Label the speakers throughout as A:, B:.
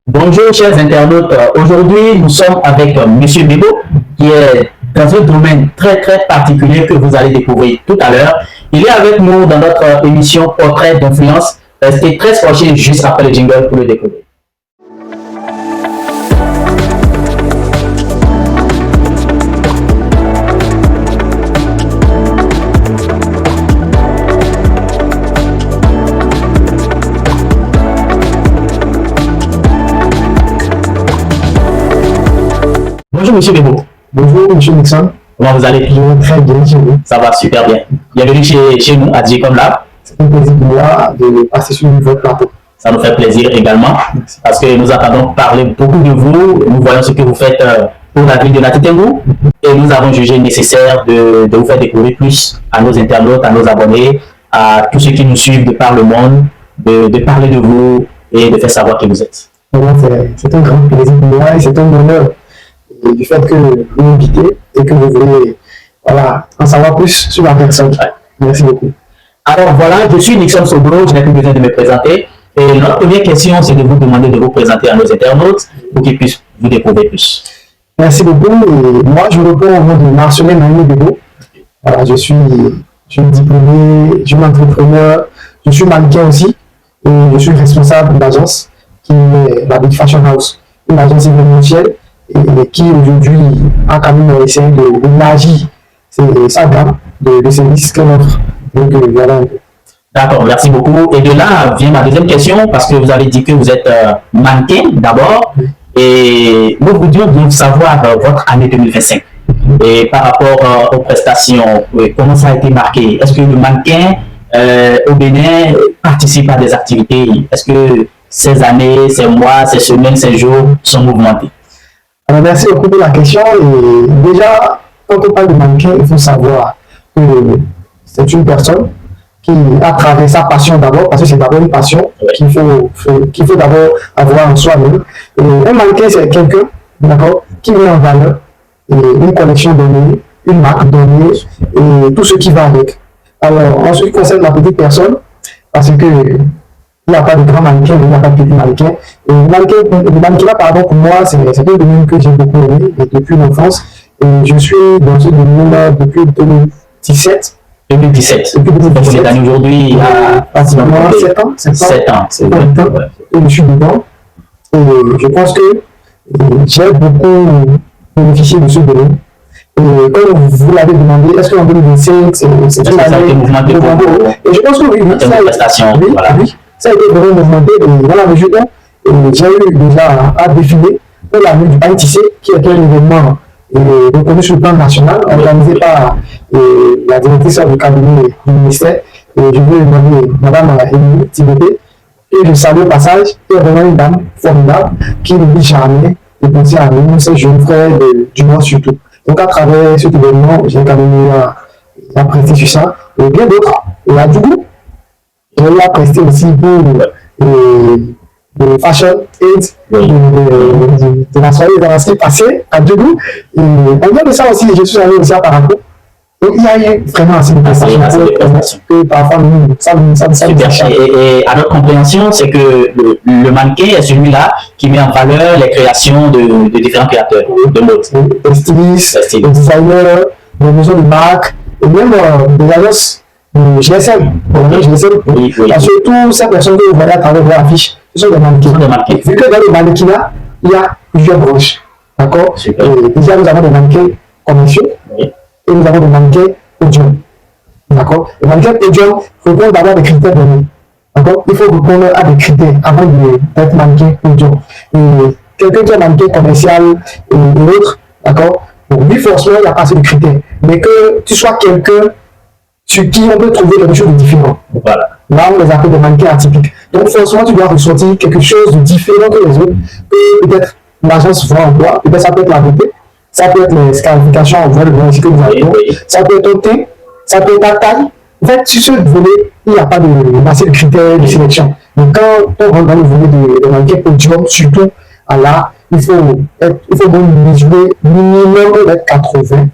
A: Bonjour chers internautes, aujourd'hui nous sommes avec Monsieur Bebo qui est dans un domaine très particulier que vous allez découvrir tout à l'heure. Il est avec nous dans notre émission Portrait d'influence. Restez très scotché juste après le jingle pour le découvrir. Bonjour Monsieur Bebo.
B: Bonjour Monsieur Nixon.
A: Comment vous allez?
B: Je vais très bien chez vous.
A: Ça va super bien. Bienvenue chez nous à Djicom Lab.
B: C'est un plaisir pour moi de passer sur votre plateau.
A: Ça nous fait plaisir également. Merci. Parce que nous entendons parler beaucoup de vous. Nous voyons ce que vous faites pour la ville de Latitengu. Et nous avons jugé nécessaire de vous faire découvrir plus à nos internautes, à nos abonnés, à tous ceux qui nous suivent de par le monde, de parler de vous et de faire savoir qui vous êtes.
B: C'est un grand plaisir pour moi et c'est un honneur du fait que vous m'invitez et que vous voulez en savoir plus sur la personne. Ouais. Merci beaucoup.
A: Alors voilà, je suis Nixon Sobro, je n'ai plus besoin de me présenter. Et notre première question, c'est de vous demander de vous présenter à nos internautes pour qu'ils puissent vous découvrir plus.
B: Merci beaucoup. Et moi, je réponds au nom de Marcelin Maïné Bebo. Voilà, je suis diplômé, je suis entrepreneur, je suis mannequin aussi et je suis responsable d'agence qui est la Big Fashion House, une agence événementielle et qui aujourd'hui a quand même essayé d'élargir sa gamme de services qu'elle offre. Donc voilà.
A: D'accord, merci beaucoup. Et de là vient ma deuxième question, parce que vous avez dit que vous êtes mannequin d'abord, et nous voudrions bien savoir votre année 2025. Et par rapport aux prestations, comment ça a été marqué? Est-ce que le mannequin au Bénin participe à des activités? Est-ce que ces années, ces mois, ces semaines, ces jours sont mouvementés?
B: Alors, merci beaucoup pour la question. Et déjà, quand on parle de mannequin, il faut savoir que c'est une personne qui a travaillé sa passion d'abord, parce que c'est d'abord une passion qu'il faut d'abord avoir en soi-même. Un mannequin, c'est quelqu'un, d'accord, qui met en valeur une collection donnée, une marque donnée, et tout ce qui va avec. Alors, en ce qui concerne la petite personne, parce que il n'y a pas de grand mannequin, il n'y a pas de petit mannequin. Et le mannequinat, pardon, pour moi, c'est un domaine que j'ai beaucoup aimé depuis l'enfance. Et je suis dans ce domaine-là depuis 2017.
A: 2017. Depuis 2017. Cette année aujourd'hui, il y a
B: pratiquement 7 ans. 7 ans. Et je suis dedans. Et je pense que j'ai beaucoup bénéficié de ce domaine. Et comme vous l'avez demandé, est-ce qu'en 2025, c'est une année mouvementée? Et je pense que oui, ça a été vraiment mouvementé dans la mesure où j'ai eu déjà à défiler pour la nuit du pain tissé, qui est un événement reconnu sur le plan national, organisé par la directrice du cabinet du ministère. Et je veux demander Mme Émilie Tibété, et je salue au passage, qui est vraiment une dame formidable, qui n'oublie jamais de penser à nous, ces jeunes frères du Nord surtout. Donc à travers cet événement, j'ai quand même eu à prester sur ça, et bien d'autres. Et à Djougou, j'ai eu à prester aussi pour de Fashion Aid de la soirée de la passée à Djougou. Et en dehors de ça aussi, je suis allé aussi à Paraco. Donc il y a eu vraiment assez de prestations que parfois ça
A: et à notre compréhension, c'est que le mannequin est celui-là qui met en valeur les créations de différents créateurs de mode.
B: Les stylistes, les designers, les maisons de marque, et même des agences. GSM, parce que toutes ces personnes que vous voyez à travers l'affiche, ce sont des mannequins. Vu que dans le mannequinat, il y a plusieurs branches. D'accord? Déjà, nous avons des mannequins commerciaux et nous avons des mannequins podium. D'accord? Les mannequins podium répondent d'abord à des critères donnés. D'accord? Il faut répondre à des critères avant d'être mannequin podium. Quelqu'un qui est mannequin commercial et l'autre, d'accord? Pour lui, forcément, il n'y a pas assez de critères. Mais que tu sois quelqu'un sur qui on peut trouver quelque chose de différent.
A: Voilà.
B: Là, on les appelle des mannequins atypiques. Donc, forcément, tu dois ressortir quelque chose de différent que les autres. Peut-être l'agence voit en toi, peut-être ça peut être la beauté, ça peut être les scarifications en voie de blanchir que vous avez, ça peut être ton teint, ça peut être ta taille. En fait, sur ce volet, il n'y a pas assez de critères de sélection. Donc, quand on rentre dans le volet de mannequin podium, surtout, là, il faut mesurer minimum 1m80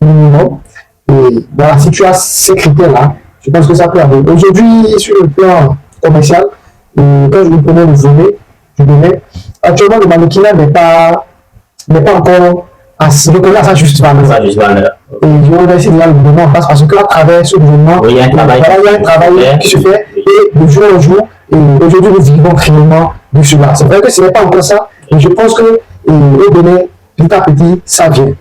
B: minimum. Et voilà, si tu as ces critères-là, je pense que ça peut arriver. Aujourd'hui, sur le plan commercial, quand je vous prenais le volet, du Bénin. Actuellement, le mannequinat n'est pas encore reconnu à sa juste valeur. Et je voudrais essayer de le gouvernement en place parce qu'à travers ce gouvernement,
A: il y a un travail
B: qui se fait et de jour en jour. Et aujourd'hui, nous vivons réellement de cela. C'est vrai que ce n'est pas encore ça, mais je pense que le Bénin, petit à petit, ça vient.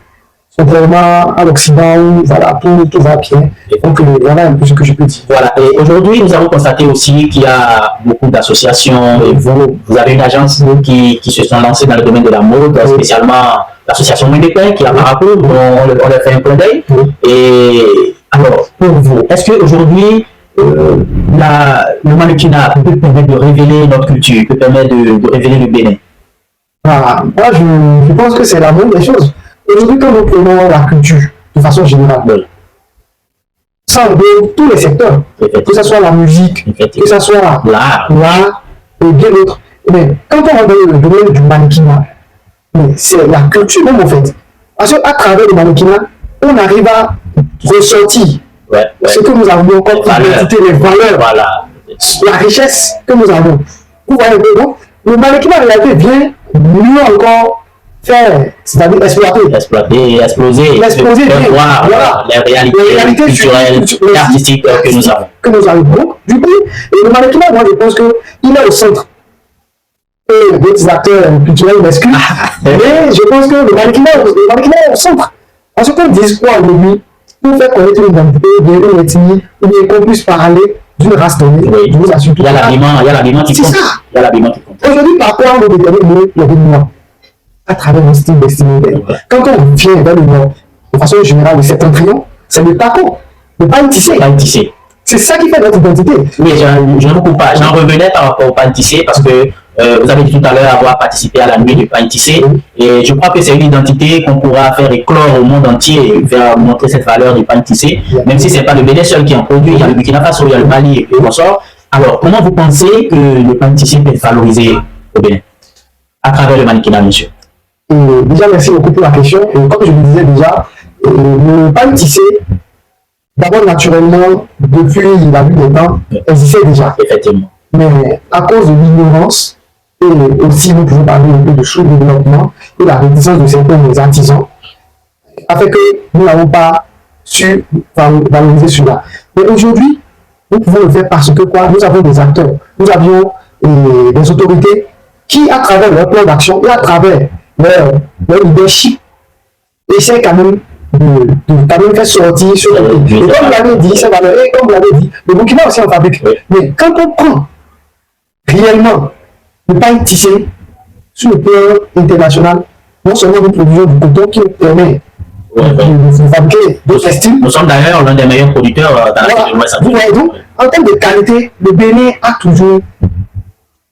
B: Contrairement à l'Occident où voilà, tout va bien. Donc voilà un peu ce que je peux dire.
A: Voilà. Et aujourd'hui, nous avons constaté aussi qu'il y a beaucoup d'associations. Et vous avez une agence qui se sont lancées dans le domaine de la mode, spécialement l'association Mindépin qui a Maracour, dont on leur fait un clin d'œil. Et alors, pour vous, est-ce qu'aujourd'hui, le mannequinat peut permettre de révéler notre culture, peut permettre de révéler le Bénin?
B: Moi, je pense que c'est la bonne des choses. Aujourd'hui, quand nous prenons la culture de façon générale, ça englobe tous les secteurs, que ce soit la musique, que ce soit l'art et bien d'autres. Mais quand on rentre dans le domaine du mannequinat, c'est la culture même en fait. Parce qu'à travers le mannequinat, on arrive à ressortir ce que nous avons comme identité, les valeurs, la richesse que nous avons. Vous voyez, donc, le mannequinat en réalité vient mieux encore faire, c'est-à-dire exploser,
A: voir les réalités culturelles et artistiques que nous avons.
B: Donc, du coup, le mannequinat, moi je pense qu'il est au centre. Et d'autres acteurs culturels m'excusent, mais je pense que le mannequinat est au centre. Parce qu'on dit quoi aujourd'hui, pour faire connaître une identité, une ethnie, ou bien qu'on puisse parler d'une race donnée, je vous assure.
A: Il y a l'habillement qui compte.
B: Aujourd'hui, par quoi on détermine le Nord à travers un style vestimentaire. Quand on vient vers le Nord, de façon générale, de septentrion, c'est le taco, le pain tissé. C'est ça qui fait notre identité.
A: Oui, j'en revenais par rapport au pain tissé parce que vous avez dit tout à l'heure avoir participé à la nuit du pain tissé. Et je crois que c'est une identité qu'on pourra faire éclore au monde entier vers montrer cette valeur du pain tissé. Même si ce n'est pas le Bénin seul qui en produit, il y a le Burkina Faso, il y a le Mali et le sort. Alors, comment vous pensez que le pain tissé peut être valorisé au Bénin à travers le mannequinat, monsieur?
B: Déjà, merci beaucoup pour la question. Et comme je le disais déjà, le pain tissé, d'abord naturellement, depuis la nuit des temps, existait déjà.
A: Effectivement.
B: Mais à cause de l'ignorance, et aussi nous pouvons parler un peu de sous-développement et la réticence de certains artisans, a fait que nous n'avons pas su valoriser cela. Mais aujourd'hui, nous pouvons le faire parce que quoi? Nous avons des acteurs, nous avions des autorités qui, à travers leur plan d'action et à travers leur leadership, essaient quand même de faire sortir sur le pays. Et comme vous l'avez dit, c'est valeur. Et comme vous l'avez dit, le Burkina aussi en fabrique. Mais quand on prend réellement le pain tissé sur le plan international, non seulement nous produisons du coton qui nous permet de fabriquer d'autres textiles.
A: Nous sommes d'ailleurs l'un des meilleurs producteurs dans la région ouest.
B: Vous voyez donc, en termes de qualité, le Bénin a toujours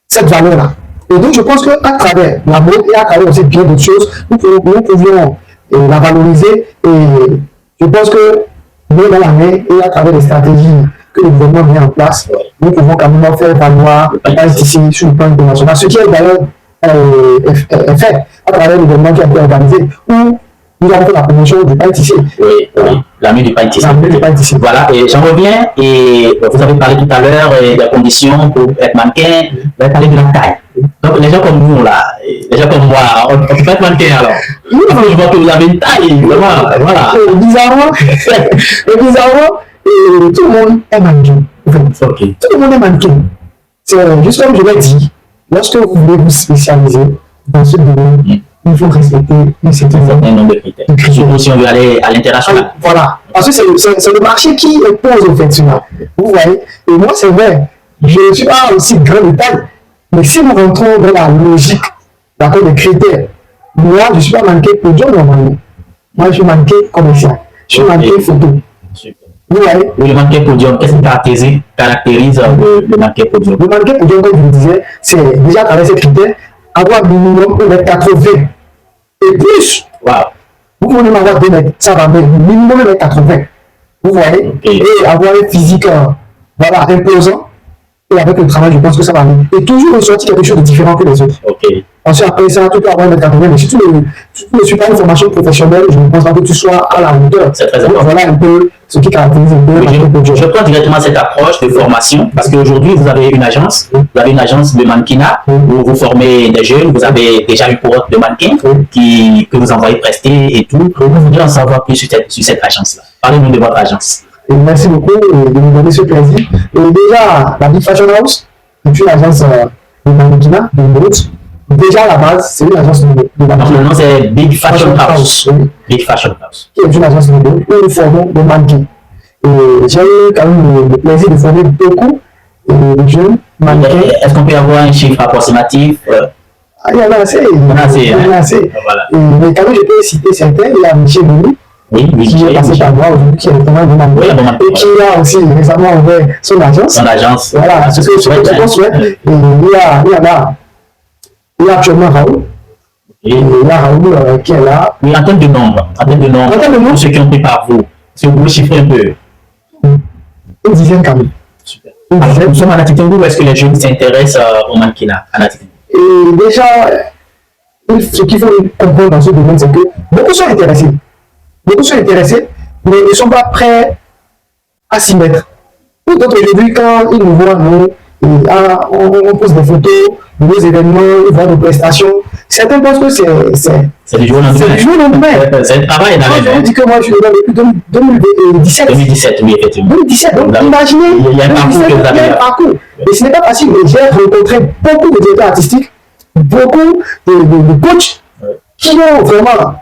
B: cette valeur-là. Et donc, je pense qu'à travers la mode et à travers aussi bien d'autres choses, nous pouvions la valoriser. Et je pense que nous, dans la main et à travers les stratégies que le gouvernement met en place, nous pouvons quand même faire valoir le pain tissé sur le plan international. Ce qui est d'ailleurs fait à travers le gouvernement qui a été organisé, où nous avons fait la promotion du pain tissé.
A: Oui, la nuit du pain tissé. Voilà, et j'en reviens, et vous avez parlé tout à l'heure des conditions pour être mannequin, vous avez parlé de la taille. Donc les gens comme nous, là, les gens comme moi, on peut pas être mannequin alors. Je vois que vous avez une taille, vraiment, voilà.
B: Bizarrement, tout le monde est mannequin. Tout le monde est mannequin. C'est juste comme je l'ai dit, lorsque vous voulez vous spécialiser dans ce domaine, il faut respecter un certain
A: nombre de critères. Surtout si on veut aller à l'international.
B: Voilà. Parce que c'est le marché qui impose effectivement. Vous voyez. Et moi, c'est vrai, je ne suis pas aussi grand de taille. Mais si nous rentrons dans la logique, d'accord, des critères, moi, je ne suis pas mannequin podium normalement. Moi, je suis mannequin commercial. Je suis mannequin photo. Vous voyez.
A: Le mannequin podium, qu'est-ce qui caractérise le mannequin podium?
B: Le mannequin podium, comme je vous disais, c'est déjà avec ces critères, avoir minimum 1m80 et plus.
A: Wow.
B: Vous pouvez même avoir 2 mètres, ça va bien, minimum 1m80. Vous voyez. Et avoir un physique voilà, imposant. Et avec le travail, je pense que ça va aller. Et toujours ressortir quelque chose de différent que les autres. Ensuite, après ça, tu peux avoir 1m80, mais si tu ne suis pas une formation professionnelle, je ne pense pas que tu sois à la hauteur.
A: C'est très important.
B: Voilà un peu ce qui caractérise un peu
A: je prends directement cette approche de formation parce qu'aujourd'hui, vous avez une agence de mannequinat où vous formez des jeunes, vous avez déjà une cohorte de mannequins que vous envoyez prester et tout. Je voudrais en savoir plus sur cette agence-là. Parlez-nous de votre agence.
B: Et merci beaucoup de nous donner ce plaisir. Et déjà, la Big Fashion House est une agence de mannequinat, de mode. Déjà, à la base, c'est une agence de mannequinat.
A: Donc, le nom, c'est Big Fashion House. Big Fashion House. Qui
B: est une agence de mode où nous formons des mannequins. Et j'ai eu quand même le plaisir de former beaucoup de jeunes mannequins.
A: Est-ce qu'on peut avoir un chiffre approximatif?
B: Il y en a assez. Il y en a assez.
A: Voilà.
B: Mais quand même, je peux citer certains. Il y a Michel Bouni.
A: Oui,
B: qui est passé par moi aujourd'hui, qui est vraiment un bon et qui a aussi récemment ouvert son agence. Voilà, ce que je pense, il y a actuellement Raoul. Et il y a Raoul qui est là.
A: Oui, en termes de nombre. Tous ceux qui ont pris par vous. Si vous pouvez chiffrer un peu.
B: Une dizaine quand même.
A: Super. Alors, nous sommes à Natitingou, où est-ce que les jeunes s'intéressent au mannequinat à Natitingou?
B: Et déjà, ce qu'il faut comprendre dans ce domaine, c'est que beaucoup sont intéressés. Beaucoup sont intéressés, mais ils ne sont pas prêts à s'y mettre. Pour d'autres, aujourd'hui, quand ils nous voient, on pose des photos de nos événements, ils voient nos prestations. Certains pensent que
A: c'est du jour au lendemain. C'est un travail.
B: Je dis que moi, je suis depuis 2017.
A: 2017, oui, effectivement.
B: 2017, donc imaginez,
A: il y a un
B: parcours. Et ce n'est pas facile, mais j'ai rencontré beaucoup de directeurs artistiques, beaucoup de coachs qui ont vraiment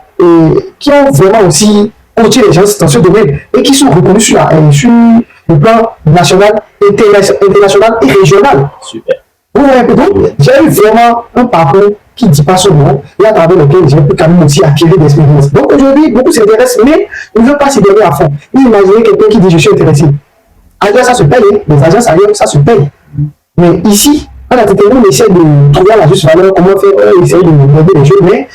B: aussi coaché les gens dans ce domaine et qui sont reconnus sur le plan national, international et régional.
A: Super.
B: Vous voyez un peu, donc j'ai eu vraiment un parcours qui ne dit pas son nom et à travers lequel j'ai pu quand même aussi acquérir de l'expérience. Donc aujourd'hui, beaucoup s'intéressent, mais ils ne veulent pas s'y donner à fond. Vous imaginez quelqu'un qui dit je suis intéressé. Ailleurs, ça se paye, les agences ailleurs, ça se paye. Mais ici, à la tête, on essaie de trouver la juste valeur, comment faire, essayer de aider les jeunes, mais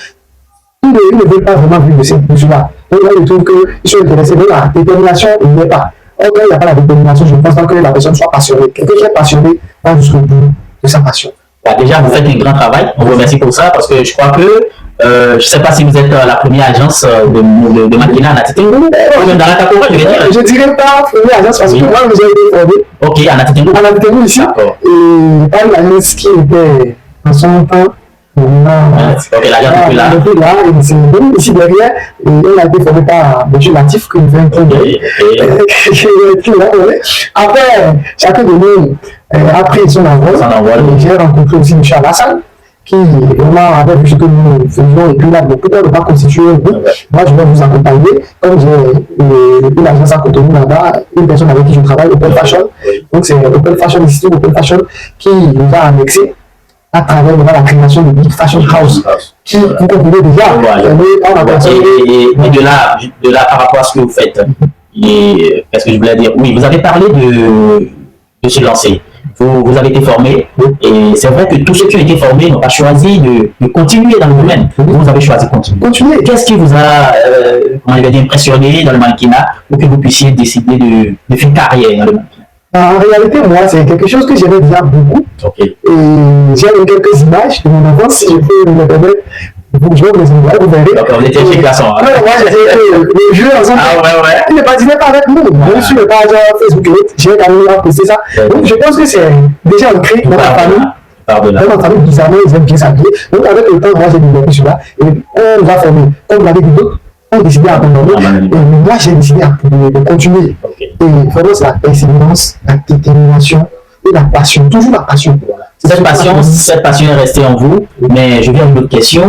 B: ils ne veulent pas vraiment vivre de cette mesure-là. Donc là, ils trouvent qu'ils sont intéressés, mais la détermination, il n'y est pas. Or, quand il n'y a pas la détermination, je ne pense pas que la personne soit passionnée. Quelqu'un qui est passionné va jusqu'au bout de sa passion.
A: Déjà, vous faites un grand travail. On vous remercie pour ça parce que je crois que, je ne sais pas si vous êtes la première agence de mannequinat à Natitingou, ou même dans la Capora, je vais dire.
B: Je ne dirais pas première agence parce que moi, vous avez été formé.
A: Ok, à Natitingou.
B: À Natitingou ici. Et pas une agence qui était en son temps.
A: Ok, l'agence est là.
B: C'est venu ici derrière. Et on a été formé par M. Latif, que nous venons de Après, chacun de nous a pris son envol. J'ai rencontré aussi M. Alassane, qui vraiment avait vu ce que nous faisions. Et puis là, beaucoup de pas constituer un groupe. Moi, je vais vous accompagner. Comme j'ai une agence à côté de nous là-bas, une personne avec qui je travaille, Open Fashion. Donc, c'est Open Fashion Institute, Open Fashion, qui nous a annexé à travers la création de Big Fashion House, qui, vous comprenez déjà,
A: et de là, par rapport à ce que vous faites, qu'est-ce que je voulais dire? Oui, vous avez parlé de se lancer. Vous avez été formé, et c'est vrai que tous ceux qui ont été formés n'ont pas choisi de continuer dans le domaine. Vous avez choisi de continuer. Qu'est-ce qui vous a impressionné dans le mannequinat pour que vous puissiez décider de faire carrière dans le mannequinat?
B: En réalité, moi, c'est quelque chose que j'aimais déjà beaucoup.
A: Okay.
B: Et j'ai quelques images de mon enfance, si je peux me permettre. Je vais vous les envoyer, vous verrez.
A: Donc, vous étiez chez Classon.
B: Moi, j'étais le jeu ensemble. Il ne patinait pas avec nous. Même sur le page Facebook, j'ai quand même posté ça. Donc, je pense que c'est déjà ancré dans ma famille. Dans ma famille, bizarrement, ils aiment bien s'habiller. Donc, avec le temps, moi, j'ai développé cela. Et on nous a formés. Comme vous l'avez dit, d'autres ont décidé d'abandonner. Et moi, j'ai décidé de continuer. Et vraiment, c'est la persévérance, la détermination et la passion. Toujours la passion.
A: Cette passion est restée en vous, mais je viens à une autre question.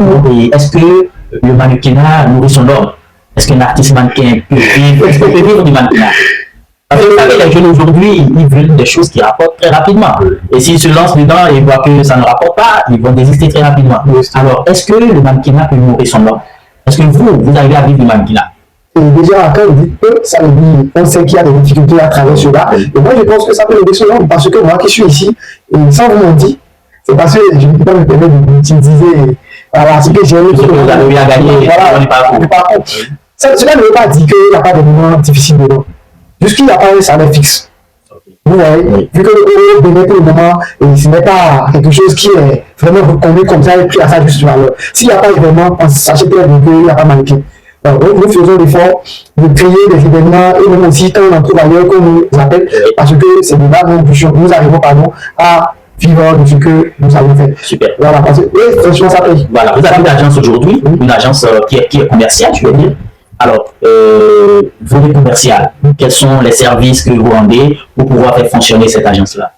A: Est-ce que le mannequinat nourrit son homme? Est-ce qu'un artiste mannequin peut vivre du mannequinat? Parce que vous savez, les jeunes aujourd'hui, ils veulent des choses qui rapportent très rapidement. Et s'ils se lancent dedans et voient que ça ne rapporte pas, ils vont désister très rapidement. Alors, est-ce que le mannequinat peut nourrir son homme? Est-ce que vous arrivez à vivre du mannequinat?
B: Et déjà, quand vous dites que ça veut dire, on sait qu'il y a des difficultés à travers cela. Et moi, je pense que ça peut aider son homme parce que moi qui suis ici, et sans vous mentir, c'est parce que je ne peux pas me permettre d'utiliser voilà, ce que j'ai eu.
A: Ce que vous avez à gagner,
B: cela ne veut pas dire qu'il n'y a pas de moments difficiles dedans. Jusqu'il n'y a pas un salaire fixe. Vous voyez, vu que le bénéfice pour le moment, ce n'est pas quelque chose qui est vraiment reconnu comme ça et pris à sa juste valeur. S'il n'y a pas d'événement, sachez bien qu'il n'y a pas manqué. Donc, nous faisons l'effort de créer des événements et même aussi quand on en trouve ailleurs qu'on nous appelle, parce que c'est de là que nous arrivons à vivre de ce que nous avons fait.
A: Super.
B: Voilà, parce que franchement, ça paye.
A: Voilà, vous avez une agence aujourd'hui, une agence qui est commerciale, je veux dire. Alors, volet commercial, quels sont les services que vous rendez pour pouvoir faire fonctionner cette agence-là?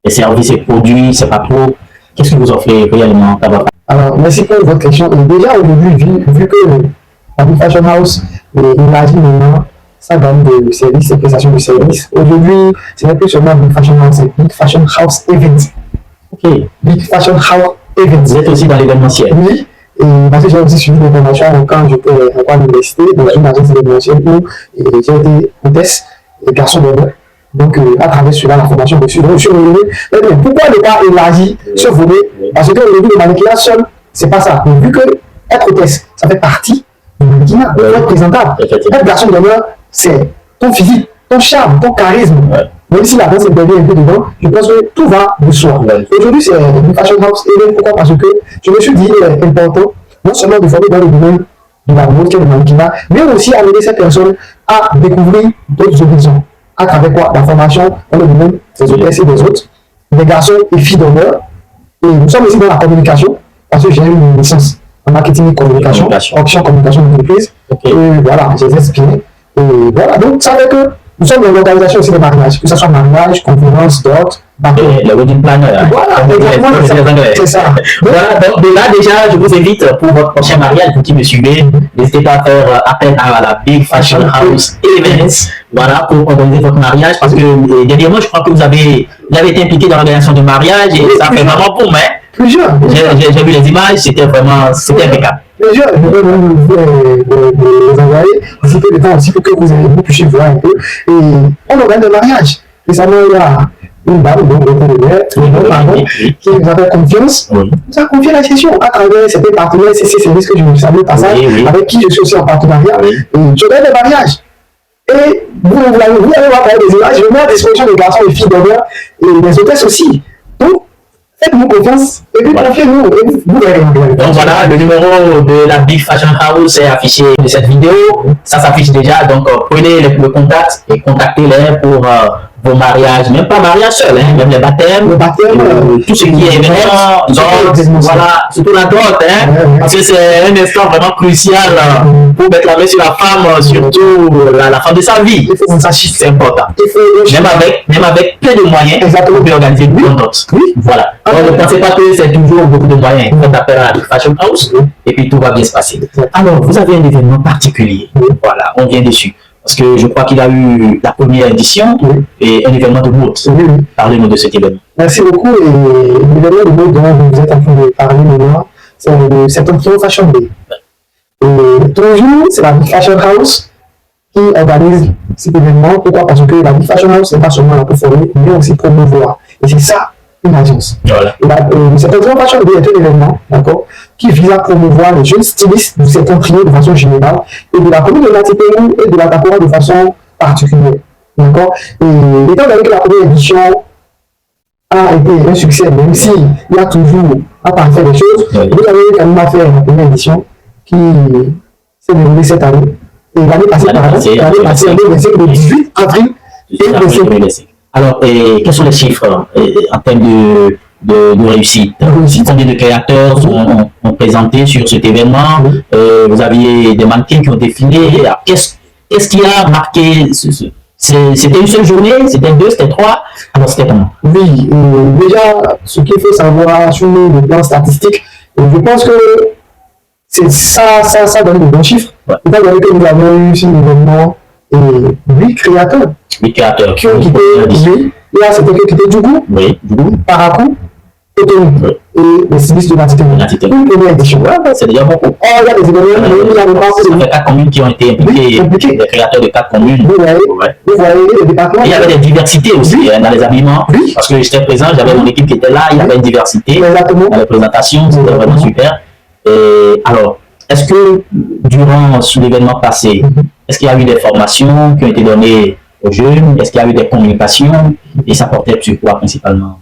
A: Les services et produits, c'est pas trop. Qu'est-ce que vous offrez réellement?
B: Alors, merci pour votre question. Et déjà, aujourd'hui, vu que la Big Fashion House élargit maintenant sa gamme de services et prestations de services, aujourd'hui, ce n'est plus seulement Big Fashion House, c'est Big Fashion House Events.
A: Ok.
B: Big Fashion House Events.
A: Vous êtes aussi dans l'événementiel?
B: Oui. Et parce que j'ai aussi suivi des formations quand j'étais encore à l'université, dans une agence événementielle où j'ai été hôtesse et garçon d'honneur. Donc, à travers cela, la formation dessus. Donc, je suis revenu. Pourquoi ne pas élargir ce volet? Parce qu'aujourd'hui, le mannequinat seul, c'est pas ça. Mais vu que être hôtesse, ça fait partie du mannequinat, être présentable. Être garçon d'honneur, c'est ton physique, ton charme, ton charisme. Même si la danse est bébé un peu dedans, je pense que tout va de soi. Aujourd'hui, c'est une fashion house. Et pourquoi? Parce que je me suis dit, il est important, non seulement de former dans le domaine de la mode, qui est le mannequinat, mais aussi amener ces personnes à découvrir d'autres horizons. À travers quoi? La formation dans le domaine des hôtesses et des autres, des garçons et filles d'honneur. Et nous sommes aussi dans la communication, parce que j'ai eu une licence en marketing et communication, option communication d'entreprise. Et voilà, j'ai inspiré. Et voilà, donc ça fait que nous sommes dans l'organisation aussi des mariages, que ce soit mariage, conférence, dot,
A: le wedding planner.
B: Voilà, exactement, c'est ça.
A: Voilà, donc de là déjà, je vous invite pour votre prochain mariage, vous qui me suivez, n'hésitez pas à faire appel à la Big Fashion House Events, voilà, pour organiser votre mariage, parce que dernièrement, je crois que vous avez été impliqué dans l'organisation de mariage, et ça fait vraiment pour moi.
B: Plusieurs.
A: J'ai vu les images, c'était impeccable.
B: Plusieurs, je vais vous les envoyer d'ici peu de temps aussi pour que vous puissiez voir un peu. Et on organise des mariages. Récemment, il y a une dame, donc qui nous a fait confiance, nous a confié la gestion à travers ses partenaires, ces services que je ne savais pas ça, avec qui je suis aussi en partenariat. Et je donne des mariages. Et vous allez voir des images, je mets à disposition des garçons et filles d'honneur et des hôtesses aussi. Donc, faites-nous confiance et puis confiez-nous. Vous verrez.
A: Donc voilà, le numéro de la Big Fashion House est affiché de cette vidéo. Ça s'affiche déjà. Donc prenez le contact et contactez-les pour vos mariages. Même pas mariage seul, hein, même les baptêmes. Tout ce qui est événement, voilà, surtout la dot, parce que c'est un instant vraiment crucial pour mettre la main sur la femme, surtout la femme de sa vie. C'est important. Même avec peu de moyens, vous pouvez organiser une bonne dot. Voilà. Donc ne pensez pas que c'est toujours beaucoup de moyens. Faites appel à la Fashion House et puis tout va bien se passer. Alors, vous avez un événement particulier. Voilà, on vient dessus. Parce que je crois qu'il a eu la première édition et un événement de mode. Parlez-nous de cet événement.
B: Merci beaucoup. Et l'événement de mode dont vous êtes en train de parler maintenant, c'est le Septentrion Fashion Day. Et toujours, c'est la Big Fashion House qui organise cet événement. Pourquoi? Parce que la Big Fashion House n'est pas seulement là pour former, mais aussi promouvoir. Et c'est ça, une agence.
A: Voilà.
B: Le Septentrion Fashion Day est un événement, d'accord, qui vise à promouvoir les jeunes stylistes du Septentrion de façon générale et de la commune de Latipéou et de la Tapora de façon particulière. D'accord. Et étant donné que la première édition a été un succès, même s'il y a toujours à parfaire des choses, vous avez quand même fait la première édition qui s'est déroulée cette année. Et l'année passée, le 18 avril et le 5.
A: Alors, quels sont les chiffres en termes de réussite? Combien de créateurs ont présenté sur cet événement? Vous aviez des mannequins qui ont défilé. Qu'est-ce qui a marqué c'était une seule journée? C'était 2, c'était 3? Alors, c'était comment?
B: Oui, déjà, ce qu'il faut savoir sur le plan statistique, je pense que ça donne de bons chiffres. Étant donné que nous avons eu sur l'événement 8 créateurs.
A: 8 créateurs.
B: Qui ont quitté, il y a certains qui ont quitté Djougou, Parakou, Cotonou et les stylistes de Latipéou. Une première édition.
A: C'est déjà beaucoup.
B: Il y a des événements, mais il y a pas
A: ça fait 4 communes qui ont été impliquées, des créateurs de 4 communes.
B: Vous voyez les départements.
A: Il y avait des diversités aussi dans les habillements. Parce que j'étais présent, j'avais mon équipe qui était là, il y avait une diversité dans les présentations, c'était vraiment super. Et alors, est-ce que durant l'événement passé, est-ce qu'il y a eu des formations qui ont été données aux jeunes? Est-ce qu'il y a eu des communications et ça portait sur quoi principalement?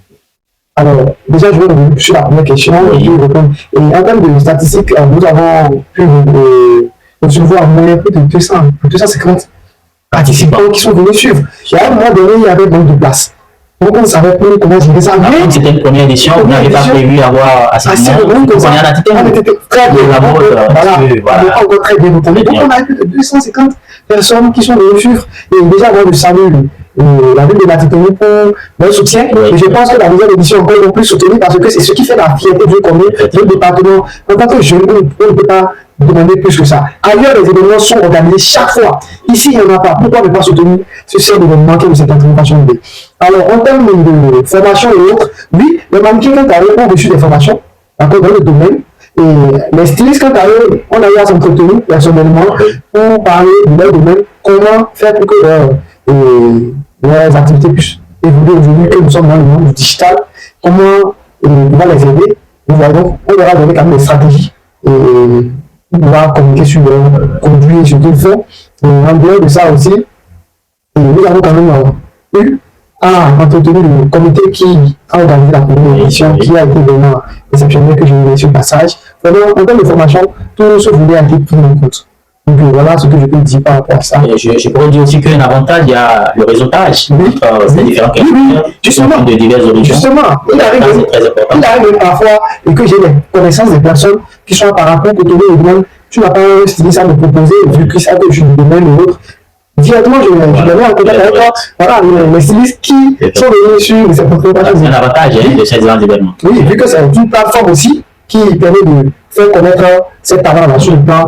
B: Alors, déjà, je vais revenir sur la première question et répondre. Et en termes de statistiques, nous avons pu recevoir en moyenne plus de 250 participants qui sont venus suivre. Et à un moment donné, il y avait beaucoup de place. Donc, on ne savait plus comment gérer ça.
A: Mais c'était une première édition, vous n'avez pas prévu avoir assez de monde. On était très bien. Voilà, on n'est pas encore très bien entendu. Donc, on a eu plus de 250 personnes qui sont venues suivre. Et déjà, moi, je salue la ville de Latitanie pour leur soutien. Et je pense que la deuxième édition encore non plus soutenue parce que c'est ce qui fait la fierté du commune, du département. En tant que jeune, on ne peut pas demander plus que ça. Ailleurs, les événements sont organisés chaque fois. Ici, il n'y en a pas. Pourquoi ne pas soutenir ce seul événement qui est de cette information B? Alors, en termes de formation et autres, oui, les mannequins, quant à eux, ont reçu des formations, encore dans le domaine. Et les stylistes, quant à eux, on a eu à s'entretenir personnellement pour parler de leur domaine, comment faire pour que leurs activités puissent évoluer aujourd'hui, que nous sommes dans le monde du digital, comment pouvoir les aider. Donc, on leur a donné quand même des stratégies et pouvoir communiquer sur leur conduit et sur ce qu'ils font. Et en dehors de ça aussi, nous avons quand même eu à entretenir le comité qui a organisé la première édition, qui a été vraiment exceptionnel, que j'ai eu sur le passage. Vraiment, en termes de formation, tout ce volet a été pris en compte. Donc voilà ce que je peux dire par rapport à ça. Et je pourrais dire aussi qu'un avantage, il y a le réseautage entre ces différents
B: justement,
A: de diverses origines.
B: Justement, il arrive parfois et que j'ai des connaissances des personnes qui sont par rapport au côté et demandent, tu n'as pas un styliste à me proposer, vu que ça que je me demande ou autre. Directement, je me mets en contact avec toi. Voilà, les stylistes qui sont venus sur cette présentation.
A: C'est un avantage de ces grands événements.
B: Oui, vu que c'est une plateforme aussi qui permet de faire connaître cette talent-là sur le plan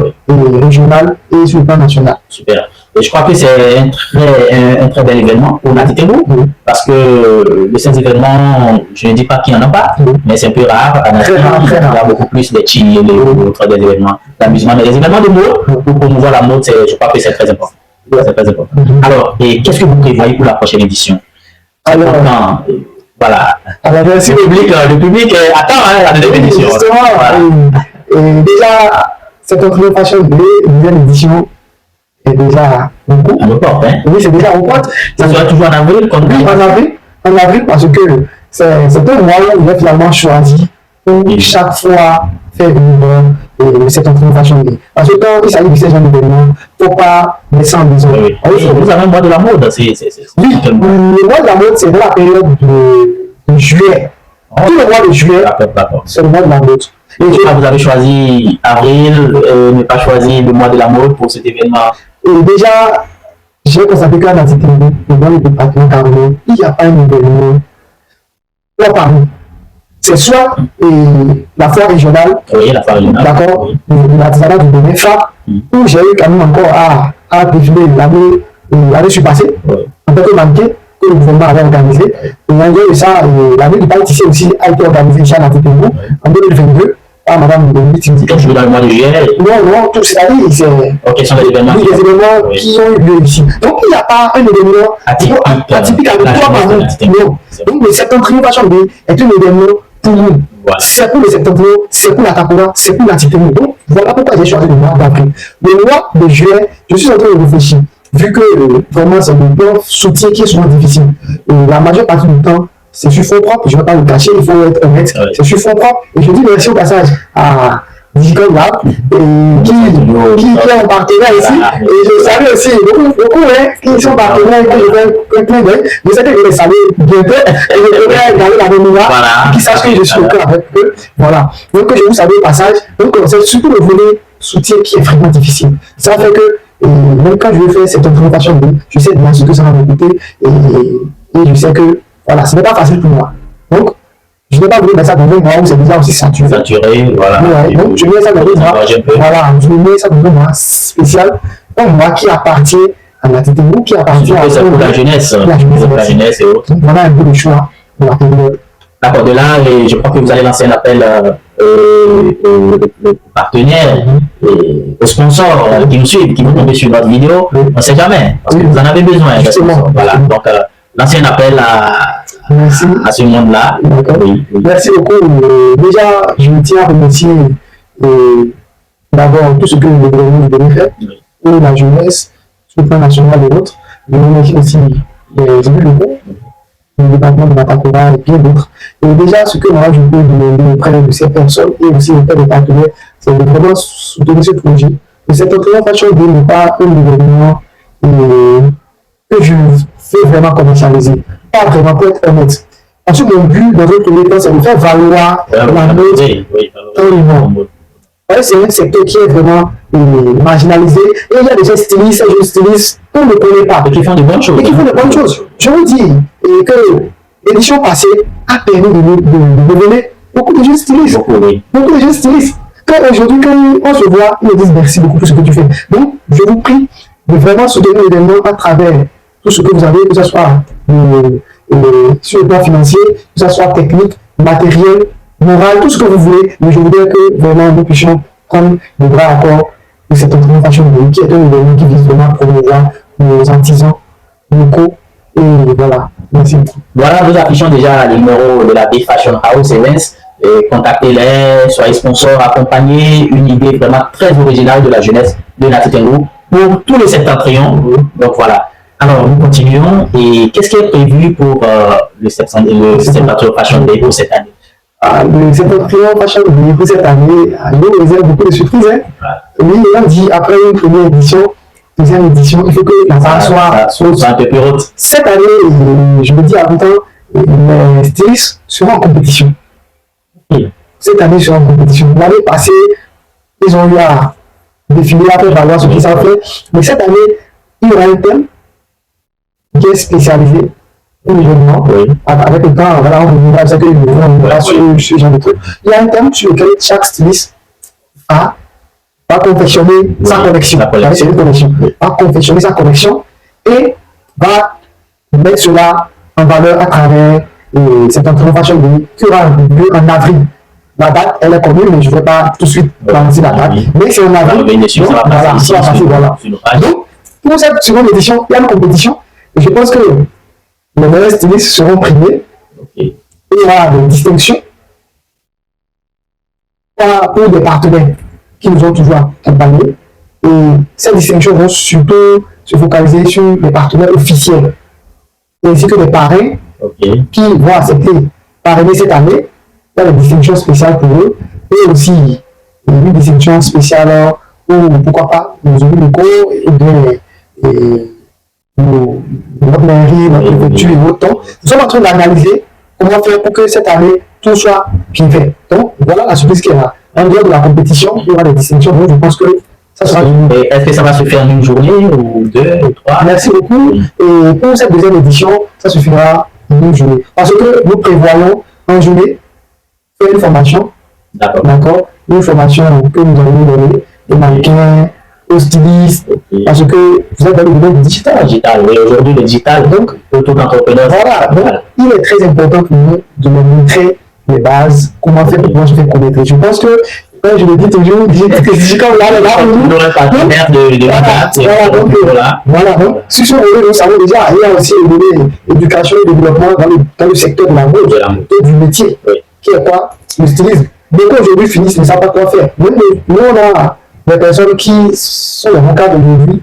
B: régional et sur le plan national.
A: Super. Et je crois que c'est un très bel événement pour Natitebo, parce que de ces événements, je ne dis pas qu'il n'y en a pas, mais c'est un peu rare. Il y a beaucoup plus de chill et d'autres événements d'amusement. Mais les événements de mode, pour promouvoir la mode, je crois que c'est très important. C'est très important. Alors, qu'est-ce que vous prévoyez pour la prochaine édition?
B: Alors,
A: voilà.
B: Alors, merci.
A: Le public attend la deuxième édition.
B: Justement, déjà, cette autre fashion de deuxième édition est déjà beaucoup.
A: À nos portes, hein?
B: Oui, c'est déjà en porte.
A: Ça sera toujours en avril, comme
B: oui, en avril, parce que c'est un mois où il est finalement choisi pour chaque fois faire cette autre fashion de. Parce que quand il s'agit de ces genre d'événements, il ne faut pas descendre des autres.
A: Vous avez un mois de la mode,
B: oui, le mois de la mode, c'est dans la période de juillet. Tout le mois de juillet, c'est le mois de la mode.
A: Et vous avez choisi avril, ne pas choisi le mois de la mode pour cet événement?
B: Et déjà, j'ai constaté qu'à Natitebo, dans le département Cameroun, il n'y a pas un événement par nous. C'est soit la foire régionale, d'accord, de l'artisanat du domaine FAP, où j'ai eu quand même encore à défiler l'année surpassée, en tant que manqué, que le gouvernement avait organisé. Et en dehors de ça, l'année du Palais aussi a été organisée chez Natitebo en 2022. Ah, madame,
A: quand je veux dans le mois de juillet.
B: Non, tout ça, c'est.
A: Ok, sont des événements.
B: Oui, des événements qui ont eu lieu ici. Donc, il n'y a pas un événement atypique avec toi par an. Non. Donc, le septentrion Fashion Day est un événement pour nous. Voilà. C'est pour le septentrion, c'est pour la Takura, c'est pour la Natitebo. Donc, voilà pourquoi j'ai choisi le mois d'avril. Le mois de juillet, je suis en train de réfléchir. Vu que vraiment, c'est le plan soutien qui est souvent difficile. La majeure partie du temps, c'est sur fond propre, je ne vais pas le cacher, il faut être honnête, c'est sur fond propre. Et je dis merci au passage à Digicom Lab, qui est en partenaire ici. Et je salue aussi beaucoup qui sont partenaires, que je fais plein d'eux. Je sais que je les salue bientôt, et je vais regarder la mémoire, qui sachent que je suis au cœur avec eux. Voilà. Donc je vous salue au passage. Donc c'est surtout le volet soutien qui est vraiment difficile. Ça fait que, même quand je vais faire cette présentation, je sais bien ce que ça va me coûter, et je sais que voilà, ce n'est pas facile pour moi. Donc, je n'ai pas voulu mettre ça dans un mois où c'est déjà aussi saturé.
A: Voilà.
B: Ouais, donc, je mets ça dans un mois. Voilà, je mets ça dans un mois spécial. Un mois qui appartient à la Natitebo, qui appartient à
A: la jeunesse. La jeunesse et autres.
B: Donc, voilà un peu le choix de la période.
A: D'accord, de là, je crois que vous allez lancer un appel aux partenaires, aux sponsors qui nous suivent, qui vont tomber sur notre vidéo. On ne sait jamais, parce que vous en avez besoin. Voilà, donc lancer un appel à ce monde-là.
B: Oui. Merci beaucoup. Déjà, je me tiens à remercier d'abord tout ce que le gouvernement de Bénin fait pour la jeunesse, sur le plan national et autres. Je remercie aussi les élus locaux, le département de Matakora et bien d'autres. Et déjà, ce que moi je peux demander auprès de ces personnes et aussi auprès des partenaires, c'est de vraiment soutenir ce projet. Et cette entraînement Fashion Day n'est pas un événement que je fais vraiment commercialiser. Pas vraiment pour être honnête. Parce que mon but dans un premier temps, c'est de faire valoir la mode dans le monde. C'est un secteur qui est vraiment marginalisé. Et il y a des stylistes, des stylistes qu'on ne connaît pas.
A: Et qui font de bonnes choses.
B: Et qui font de bonnes choses. Je vous dis que l'édition passée a permis de donner beaucoup de jeunes stylistes. Beaucoup de jeunes stylistes. Aujourd'hui, quand on se voit, ils me disent merci beaucoup pour ce que tu fais. Donc, je vous prie de vraiment soutenir l'événement à travers tout ce que vous avez, que ce soit sur le plan financier, que ce soit technique, matériel, moral, tout ce que vous voulez. Mais je voudrais que vraiment nous puissions prendre le bras à corps de cette entraînement Fashion Day, qui est un événement qui vise vraiment à promouvoir nos artisans locaux. Et voilà, merci beaucoup.
A: Voilà, nous affichons déjà les numéros de la Big Fashion House Events. Contactez-les, soyez sponsors, accompagnez une idée vraiment très originale de la jeunesse de Nati Tengu pour tous les septentrions. Donc voilà. Alors nous continuons. Et qu'est-ce qui est prévu pour le Septentrion Fashion Day pour cette année?
B: Le Septentrion Fashion Day pour cette année, nous réserve beaucoup de surprises. Oui, on dit après une première édition, deuxième édition, il faut que la barre soit
A: un peu plus haute.
B: Cette année, je me dis avant temps, les stylistes seront en compétition. Cette année, ils seront en compétition. L'année passée, ils ont eu à défiler, à faire valoir ce qu'ils ont fait. Mais cette année, il y aura un thème qui est spécialisé pour l'événement. Avec le temps, voilà, on verra sur ce genre de trucs. Il y a un thème sur lequel chaque styliste va confectionner sa collection. C'est une collection. Va confectionner sa collection et va mettre cela en valeur à travers cette entraînement Fashion Day qui aura lieu en avril. La date, elle est connue, mais je ne vais pas tout de suite lancer la date. Mais c'est en avril. Donc, pour cette seconde édition, il y a une compétition. Et je pense que les meilleurs stylistes seront primés. Et il y aura des distinctions pour des partenaires qui nous ont toujours accompagnés. Et ces distinctions vont surtout se focaliser sur les partenaires officiels, ainsi que les parrains qui vont accepter parrainer cette année. Il y a des distinctions spéciales pour eux. Et aussi une distinction spéciale ou pourquoi pas nos élus locaux et notre mairie, notre préfecture et autres. Nous sommes en train d'analyser comment faire pour que cette année tout soit bien fait. Donc voilà la surprise qu'il y a. En dehors de la compétition, il y aura des distinctions. Donc je pense que ça sera.
A: Est-ce que ça va se faire en une journée ou deux ou trois?
B: Merci beaucoup. Et pour cette deuxième édition, ça se fera en une journée. Parce que nous prévoyons en journée faire une formation. D'accord. Une formation que nous allons donner aux mannequins, aux stylistes, parce que vous êtes dans le domaine du digital.
A: Oui, aujourd'hui le digital, donc pour tout entrepreneur.
B: Voilà, donc il est très important pour nous de nous montrer les bases, comment faire pour pouvoir se faire connaître. Je pense que, je le dis toujours, digital, voilà, donc sur ce volet, nous savons déjà, il y a aussi le volet éducation et développement dans le secteur de la mode et du métier, qui est quoi? Le stylisme. Beaucoup aujourd'hui finissent, ne savent pas quoi faire. Nous, on a des personnes qui sont les vocales d'aujourd'hui,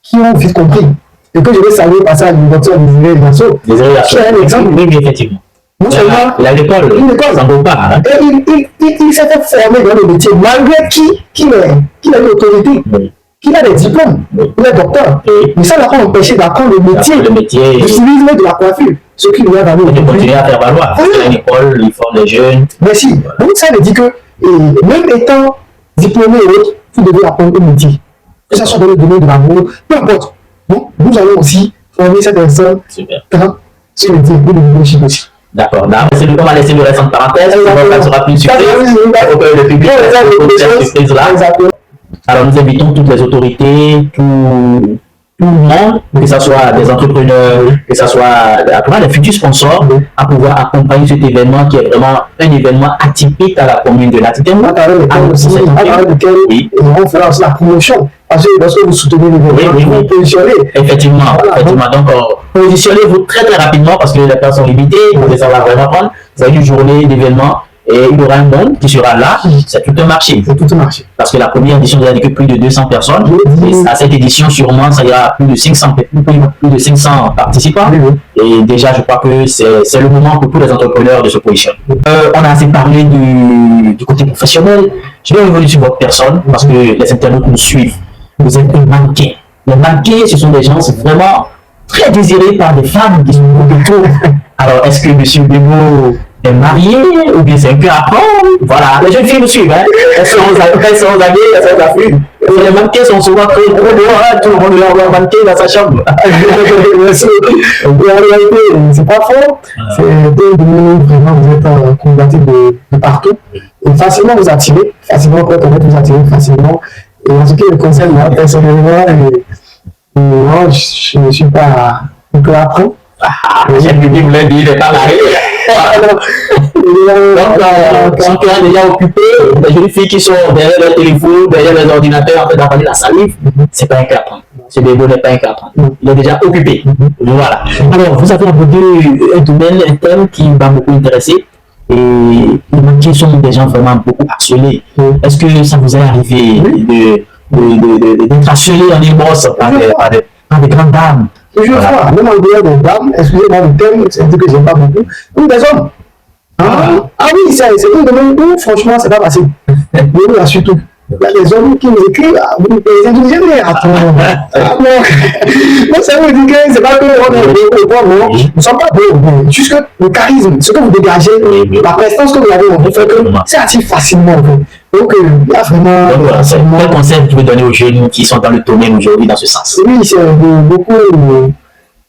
B: qui ont vite compris. Et que je vais saluer passer à l'université Désiré Gasso. Qui est un exemple.
A: Oui, effectivement.
B: Non seulement.
A: Il a l'école. Ça ne vaut pas.
B: Et il s'est fait former dans le métier, malgré qu'il a une autorité, qu'il a des diplômes, il est docteur. Mais ça n'a pas empêché d'apprendre le métier du stylisme et de la coiffure. Ce qui nous a valu.
A: Il continue à faire valoir. Il y a une école, il forme les jeunes.
B: Merci. Donc ça veut dire que, même étant diplômé et autres, vous devez apprendre un métier. Que ce soit dans le domaine de la mode, peu importe. Donc, nous allons aussi former cette personne dans ce métier de leadership aussi.
A: D'accord. On va laisser le reste en parenthèse. Ça sera plus surprise. Le public surprise là. Alors, nous invitons toutes les autorités, tout le monde, que ce soit des entrepreneurs, que ce soit des futurs sponsors, à pouvoir accompagner cet événement qui est vraiment un événement atypique à la commune de Nati Tengu.
B: À travers lequel on fera aussi la promotion. Parce que lorsque vous soutenez l'événement, vous positionnez.
A: Effectivement. Donc, positionnez-vous très rapidement parce que les personnes sont limitées. Ça va vraiment prendre. Vous avez une journée d'événement Et il y aura un monde qui sera là, c'est tout un marché.
B: C'est tout un marché.
A: Parce que la première édition, vous avez dit que plus de 200 personnes. Et à cette édition, sûrement, ça ira plus de 500 participants. Et déjà, je crois que c'est le moment pour tous les entrepreneurs de se positionner. On a assez parlé du côté professionnel. Je vais revenir sur votre personne parce que les internautes nous suivent. Vous êtes un mannequin. Les mannequins, ce sont des gens vraiment très désirés par des femmes qui sont autour. Alors, est-ce que M. Bebo est marié ou bien c'est un peu à prendre? Voilà, les jeunes filles nous suivent. Hein? Elles sont aux amis, elles sont affluées. Les mannequins sont souvent très gros dehors, tout le monde leur voit mannequin dans sa chambre.
B: En réalité, c'est pas faux. C'est vraiment vous êtes combattu de partout. Et facilement vous attirez, facilement vous attirez facilement. Et en tout cas, le conseil, là, personnellement, moi, je ne suis pas un peu apprendre.
A: J'ai publié, vous l'avez dit, il n'est pas marié. Donc, son cœur est déjà occupé. Les jolies filles qui sont derrière leur téléphone, derrière les ordinateurs, en train d'avaler la salive, c'est pas un cas à prendre. Ce bébé n'est pas un cas à prendre. Il est déjà occupé. Voilà. Alors, vous avez abordé un domaine, un thème qui m'a beaucoup intéressé. Et les mannequins sont des gens vraiment beaucoup harcelés. Est-ce que ça vous est arrivé d'être harcelé en émotion par des grandes dames?
B: Toujours fois, même en dehors des dames, excusez-moi le terme, c'est un truc que j'aime pas beaucoup, ou des hommes. Ah oui, c'est un domaine où franchement c'est pas facile. Mais là surtout, il y a des hommes qui nous écrivent, vous les intelligents, attends, non, ça veut dire que c'est pas que on est beau, non, nous ne sommes pas beaux, mais juste que le charisme, ce que vous dégagez, la prestance que vous avez, on fait que c'est attire facilement. Donc, il y a vraiment.
A: Quel conseil vous pouvez donner aux jeunes qui sont dans le domaine aujourd'hui dans ce sens?
B: Oui, c'est beaucoup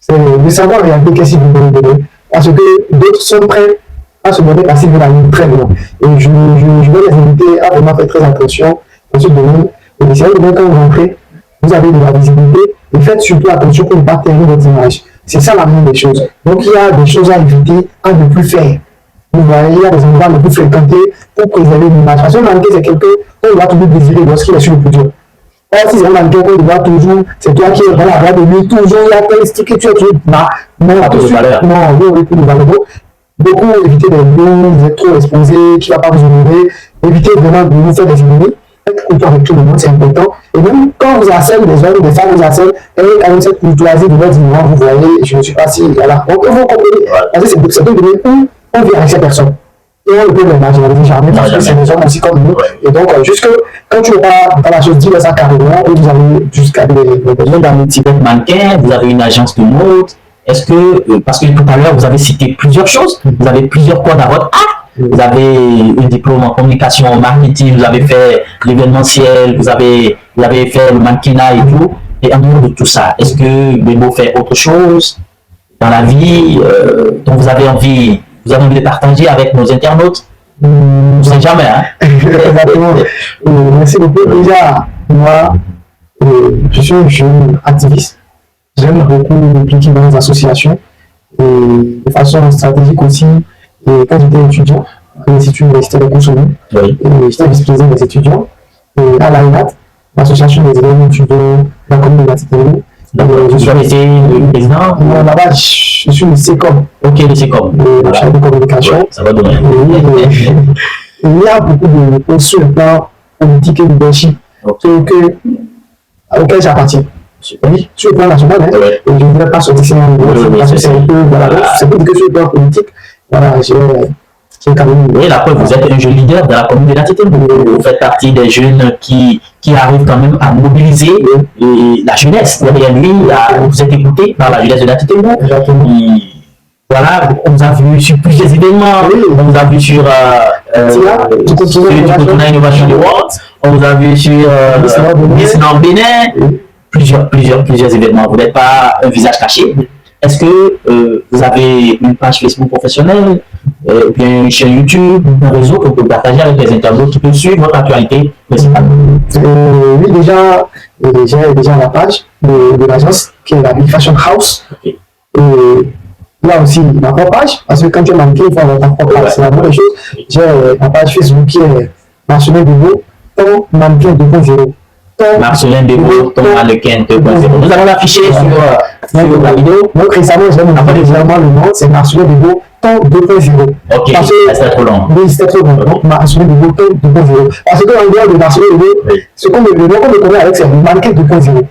B: de savoir réalité qu'est-ce qu'ils veulent donner. Parce que d'autres sont prêts à se donner parce qu'ils veulent aller très loin. Et je vais les inviter à vraiment faire très attention dans ce domaine. Et c'est vrai que quand vous rentrez, vous avez de la visibilité et faites surtout attention pour ne pas terminer votre image. C'est ça la moindre des choses. Donc, il y a des choses à éviter, à ne plus faire. Vous voyez, il y a des endroits les plus fréquentés pour préserver l'image. Parce que mannequin, c'est quelqu'un qu'on doit toujours désirer lorsqu'il est sur le podium. Or, si c'est un mannequin qu'on doit toujours, c'est toi qui es dans la voie de lui, toujours, il y a tel stick que tu as toujours. Non, attention, non, oui, plus de valeur. Beaucoup éviter des lieux, vous êtes trop exposé, qui ne va pas vous honorer. Évitez vraiment de vous faire des ennemis. Être content avec tout le monde, c'est important. Et même quand vous harcelez des hommes, des femmes vous harcèlent, ayez quand même cette courtoisie de votre dire, vous voyez, je ne suis pas si. Voilà. Donc, vous comprenez. Parce que c'est un domaine où on vit avec ces personnes. Et on ne peut les marginaliser jamais parce que c'est des hommes aussi comme nous. Et donc, jusque quand tu n'es pas dans la chose, dis-le ça carrément, et vous avez jusqu'à des
A: dans le type de mannequin, vous avez une agence de mode. Est-ce que, parce que tout à l'heure, vous avez cité plusieurs choses, vous avez plusieurs cordes à votre arc. Vous avez un diplôme en communication, en marketing, vous avez fait l'événementiel, vous avez fait le mannequinat et tout. Et en dehors de tout ça, est-ce que Bebo fait autre chose dans la vie dont vous avez envie de partager avec nos internautes? On ne sait jamais, hein?
B: Exactement. Merci beaucoup. Déjà, moi, je suis un jeune activiste. J'aime beaucoup m'impliquer dans les associations et de façon stratégique aussi. Et quand j'étais étudiant à l'Institut universitaire de Coussouni, j'étais vice-président des étudiants à l'AINAT, l'association des élèves étudiants de la commune de Latitélou.
A: Je suis le président.
B: Là-bas, je suis le CECOM.
A: Ok, le CECOM.
B: Le chef de communication.
A: Ouais, ça va donner.
B: Il y a beaucoup de choses sur le plan politique et leadership auquel j'appartiens. Oui, sur le plan national, hein, et je ne voudrais pas sortir parce que c'est un peu, voilà, c'est plus que sur le plan politique, voilà, j'ai quand même.
A: Oui, la preuve, vous êtes un jeune leader de la commune de Latitélou. Vous faites partie des jeunes qui arrivent quand même à mobiliser la jeunesse. Derrière lui, vous êtes écouté par la jeunesse de Latitélou. Voilà, on vous a vu sur plusieurs événements, on vous a vu sur du Continent Innovation Awards, on vous a vu sur Miss Nord Bénin. Plusieurs événements. Vous n'êtes pas un visage caché. Est-ce que vous avez une page Facebook professionnelle, ou bien une chaîne YouTube, un réseau que vous pouvez partager avec les internautes qui peuvent suivre votre actualité principalement?
B: Oui, déjà, j'ai déjà la page de l'agence qui est la Big Fashion House. Okay. Et là aussi, ma propre page, parce que quand tu es mannequin, il faut avoir ta propre page. C'est la bonne chose. J'ai ma page Facebook qui est Marcelin Bebo, ton mannequin 2.0.
A: Marcelin Bebo, ton mannequin 2.0. Nous allons l'afficher sur la vidéo.
B: Donc récemment, j'ai montré légèrement le nom, c'est Marcelin Bebo, temps 2.0.
A: Ok, c'était trop long.
B: Oui, c'était trop long. Donc, m'a assuré le mot temps 2.0. Parce qu'en dehors de Barcelone, le nom qu'on me connaît avec, c'est le mannequin 2.0.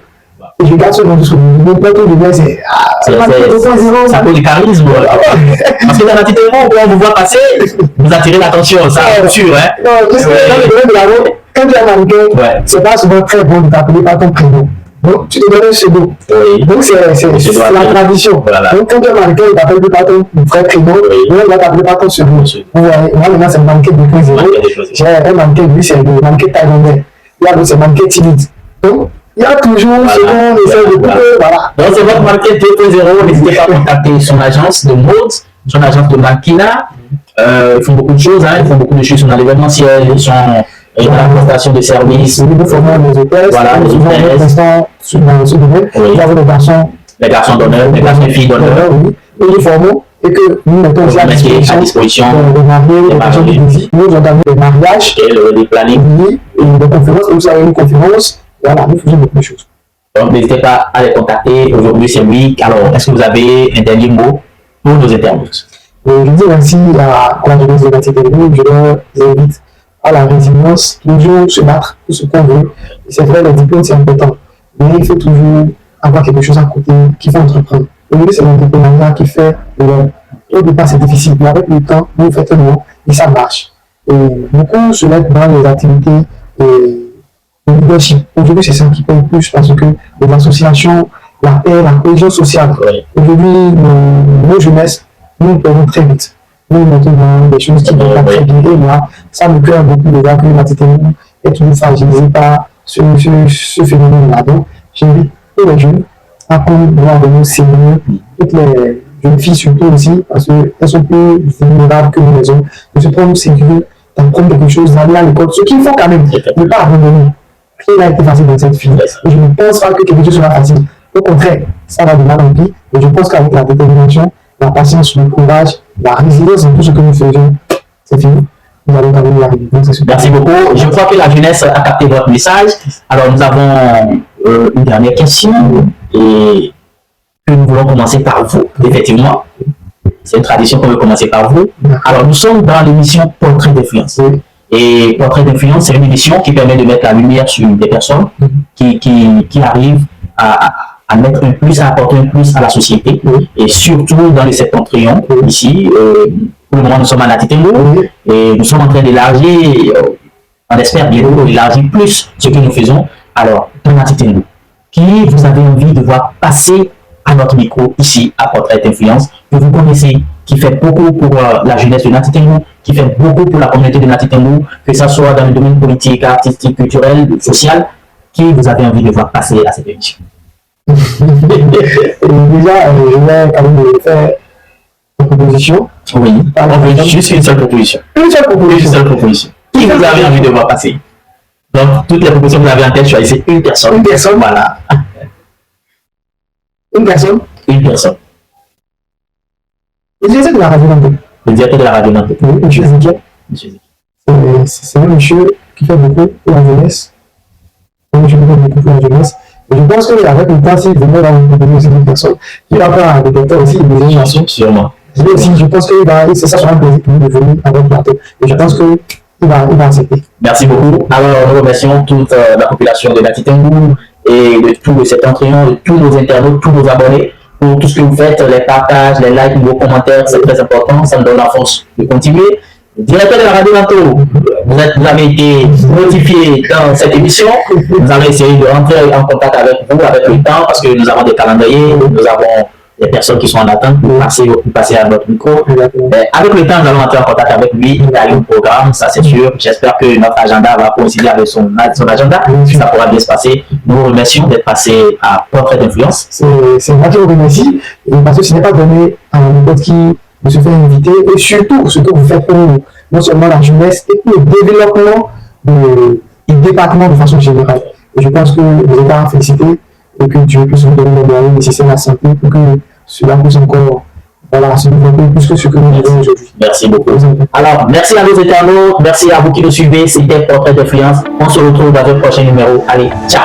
B: Et je garde ce nom jusqu'au bout. Mon plateau de bien, c'est mannequin 2.0.
A: Ça pose du charisme. Parce que dans l'antiterror, quand on vous voit passer, vous attirez l'attention, ça, c'est sûr. Hein?
B: Non, parce que dans le domaine de la route, quand tu es un mannequin, c'est pas souvent très bon de t'appeler par ton prénom. Donc, tu te donnes un pseudo. Oui. Donc, c'est la tradition. Voilà. Donc, quand tu es un mannequin, il t'appelle plus par ton vrai prénom, il va t'appeler par ton pseudo. Moi, maintenant, c'est le mannequin 2.0. J'ai un mannequin, lui, c'est le mannequin thaïlandais. Là, c'est le mannequin timide. Donc, il y a toujours ce qu'on essaie de couper. Voilà.
A: Donc, c'est votre mannequin 2.0. N'hésitez pas à contacter son agence de mode, son agence de mannequinat. Ils font beaucoup de choses. Hein. Ils font beaucoup de choses dans l'événementiel. Ils sont dans la prestation de services.
B: Nous formons les hôtesses. Voilà, les hôtesses. Dans ce domaine, nous avons
A: les garçons d'honneur, les garçons et filles d'honneur.
B: Oui. Et nous formons et que nous mettons aussi à disposition les mariés, les personnes de vie. Nous entamons les mariages,
A: les plannings,
B: et les conférences. Nous avons une conférence. Voilà, nous faisons beaucoup de choses.
A: Donc, n'hésitez pas à les contacter. Aujourd'hui, c'est week. Alors, est-ce que vous avez un dernier mot pour nos internautes?
B: Je dis merci à la jeunesse de l'antiterrorisme. Je leur invite à la résilience, toujours se battre pour ce qu'on veut. Et c'est vrai, le diplôme, c'est important. Mais il faut toujours avoir quelque chose à côté qu'il faut entreprendre. Aujourd'hui, c'est l'entrepreneuriat qui fait le. Au départ, c'est difficile, mais avec le temps, vous faites un nom et ça marche. Et beaucoup se mettent dans les activités de leadership. Aujourd'hui, c'est ça qui paye plus parce que l'association, la paix, la cohésion sociale. Aujourd'hui, nos jeunesses, nous payons très vite. Nous mettons dans des choses qui ne vont pas très bien. Et moi, ça me plaît beaucoup de voir que l'antiterrorisme est toujours fragilisé par ce phénomène-là. Donc, j'invite tous les jeunes à prendre voir de nos seniors, toutes les jeunes filles surtout aussi, parce qu'elles sont plus vulnérables que nous les hommes, de se prendre au sérieux, d'apprendre quelque chose, d'aller à l'école, ce qu'il faut quand même, ne pas abandonner. Rien n'a été facile dans cette fille. Et je ne pense pas que quelque chose sera facile. Au contraire, ça va de mal en pis. Et je pense qu'avec la détermination, la patience, le courage, la résilience dans tout ce que nous faisons, c'est fini. Nous allons quand même y arriver.
A: Merci beaucoup. Je crois que la jeunesse a capté votre message. Alors, nous avons une dernière question et que nous voulons commencer par vous. Effectivement, c'est une tradition qu'on veut commencer par vous. Alors, nous sommes dans l'émission Portrait d'influence. Et Portrait d'influence, c'est une émission qui permet de mettre la lumière sur des personnes qui arrivent à mettre un plus, à apporter un plus à la société. Et surtout dans les septentrions, ici, pour le moment, nous sommes à Natitemo et nous sommes en train d'élargir, on espère bientôt élargir plus ce que nous faisons. Alors, dans Natitemo, qui vous avez envie de voir passer à notre micro ici à Portrait d'influence, que vous connaissez, qui fait beaucoup pour la jeunesse de Natitemo, qui fait beaucoup pour la communauté de Natitemo, que ce soit dans le domaine politique, artistique, culturel, social, qui vous avez envie de voir passer à cette émission?
B: Déjà, je vais quand même faire une proposition.
A: Oui, juste une seule proposition.
B: Une seule proposition.
A: Une seule proposition. Qui vous avez envie de voir passer? Donc, toutes les propositions que vous avez en tête, choisissez une personne.
B: Une personne.
A: Voilà.
B: Une personne.
A: Une personne.
B: Le directeur de la radio Nantes.
A: Le directeur de la radio Nantes.
B: Oui, M. Ezekiel. C'est un monsieur qui fait beaucoup pour la jeunesse. Un monsieur qui fait beaucoup pour la jeunesse. Et je pense qu'avec le temps, s'il venait dans le domaine aussi d'une personne, il va faire un détecteur aussi de des gens.
A: Sûrement.
B: Aussi, je pense que c'est ça sera un plaisir pour nous de venir avec le plateau. Et je pense qu'il va accepter.
A: Merci beaucoup. Alors, nous remercions toute la population de Natitemo et de tout le septentrion, de tous nos internautes, tous nos abonnés, pour tout ce que vous faites, les partages, les likes, vos commentaires, c'est très important, ça me donne la force de continuer. Directeur de la radio Nantes, vous avez été notifié dans cette émission. Nous allons essayer de rentrer en contact avec vous avec le temps parce que nous avons des calendriers, nous avons des personnes qui sont en attente pour passer à notre micro. Avec le temps, nous allons entrer en contact avec lui. Il y a eu un programme, ça c'est sûr. J'espère que notre agenda va coïncider avec son agenda. Ça pourra bien se passer. Nous vous remercions d'être passé à Portrait d'influence.
B: C'est moi qui vous remercie parce que ce n'est pas donné à n'importe qui de se faire inviter et surtout ce que vous faites pour nous, non seulement la jeunesse et pour le développement du département de façon générale. Et je pense que vous êtes à féliciter et que Dieu puisse vous donner les moyens nécessaires à la santé pour que cela puisse encore se développer plus que ce que nous vivons aujourd'hui.
A: Merci beaucoup. Alors, merci à nos internautes, merci à vous qui nous suivez. C'était Portrait d'influence. On se retrouve dans un prochain numéro. Allez, ciao.